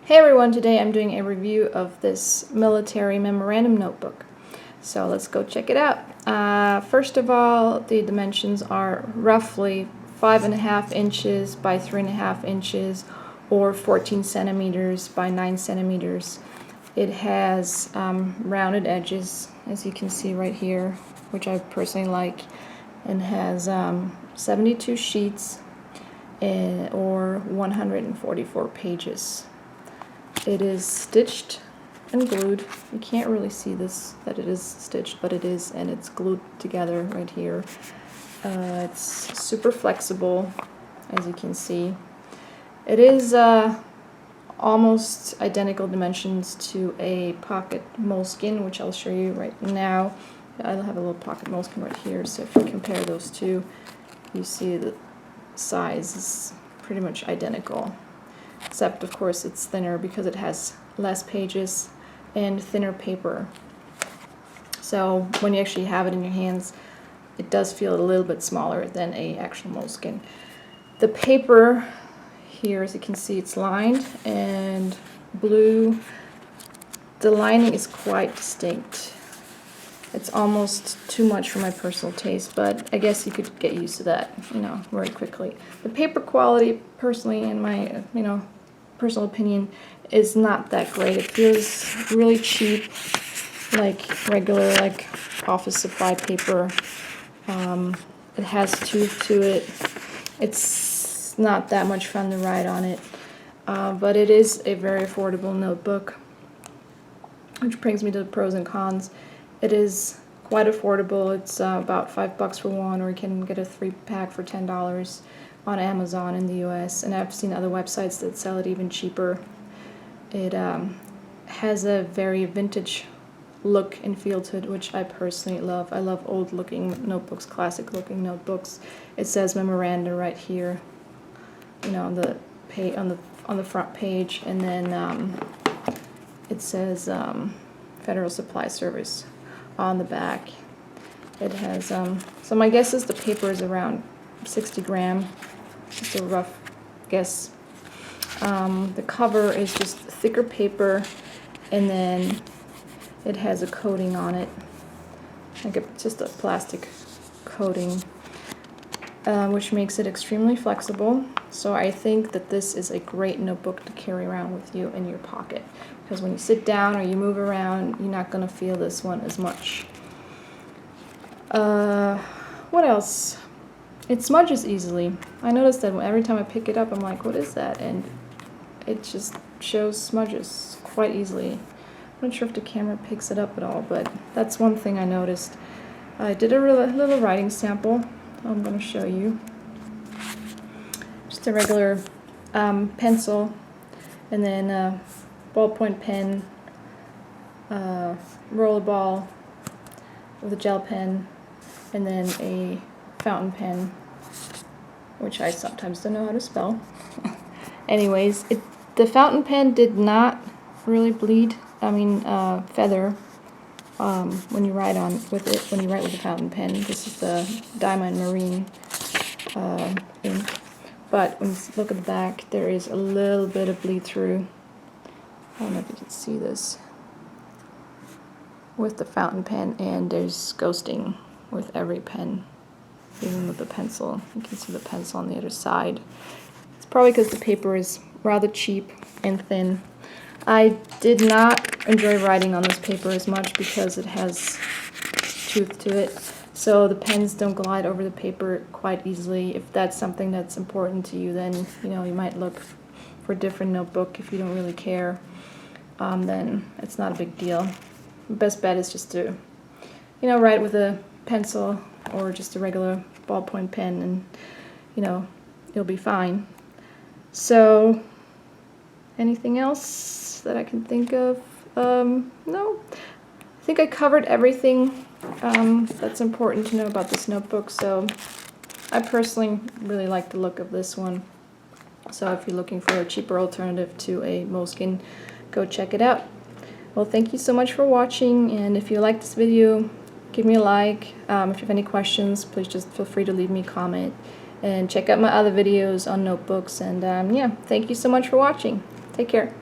Hey everyone, today I'm doing a review of this military memorandum notebook. So let's go check it out. First of all, the dimensions are roughly 5.5 inches by 3.5 inches or 14 centimeters by 9 centimeters. It has rounded edges, as you can see right here, which I personally like, and has 72 sheets or 144 pages. It is stitched and glued. You can't really see this, that it is stitched, but it is, and it's glued together right here. It's super flexible, as you can see. It is almost identical dimensions to a pocket moleskin, which I'll show you right now. I'll have a little pocket moleskin right here, so if you compare those two, you see the size is pretty much identical. Except, of course, it's thinner because it has less pages and thinner paper. So when you actually have it in your hands, it does feel a little bit smaller than a actual moleskin. The paper here, as you can see, it's lined and blue. The lining is quite distinct. It's almost too much for my personal taste, but I guess you could get used to that, very quickly. The paper quality, personally, in my, personal opinion, is not that great. It feels really cheap, like regular, office supply paper. It has tooth to it. It's not that much fun to write on it, but it is a very affordable notebook, which brings me to the pros and cons. It is quite affordable. It's about $5 for one, or you can get a 3-pack for $10 on Amazon in the US, and I've seen other websites that sell it even cheaper. It has a very vintage look and feel to it, which I personally love. I love old looking notebooks, classic looking notebooks. It says Memorandum right here, on the on the front page, and then it says Federal Supply Service on the back. It has so my guess is the paper is around 60 grams, just a rough guess. The cover is just thicker paper, and then it has a coating on it, just a plastic coating, which makes it extremely flexible. So I think that this is a great notebook to carry around with you in your pocket, because when you sit down or you move around, you're not going to feel this one as much. What else? It smudges easily. I noticed that every time I pick it up, I'm like, what is that? And it just shows smudges quite easily. I'm not sure if the camera picks it up at all, but that's one thing I noticed. I did a little writing sample I'm going to show you. Just a regular pencil, and then a ballpoint pen, rollerball with a gel pen, and then a fountain pen, which I sometimes don't know how to spell. Anyways, the fountain pen did not really bleed. Feather when you write with it. When you write with the fountain pen, this is the Diamond Marine ink. But when you look at the back, there is a little bit of bleed through. I don't know if you can see this with the fountain pen, and there's ghosting with every pen, even with the pencil. You can see the pencil on the other side. It's probably because the paper is rather cheap and thin. I did not enjoy writing on this paper as much because it has tooth to it, so the pens don't glide over the paper quite easily. If that's something that's important to you, then you might look for a different notebook. If you don't really care, then it's not a big deal. The best bet is just to write with a pencil or just a regular ballpoint pen, and you'll be fine. So anything else that I can think of? No. I think I covered everything that's important to know about this notebook, so I personally really like the look of this one. So if you're looking for a cheaper alternative to a moleskin, go check it out. Well, thank you so much for watching, and if you like this video, give me a like. If you have any questions, please just feel free to leave me a comment, and check out my other videos on notebooks. And yeah, thank you so much for watching. Take care.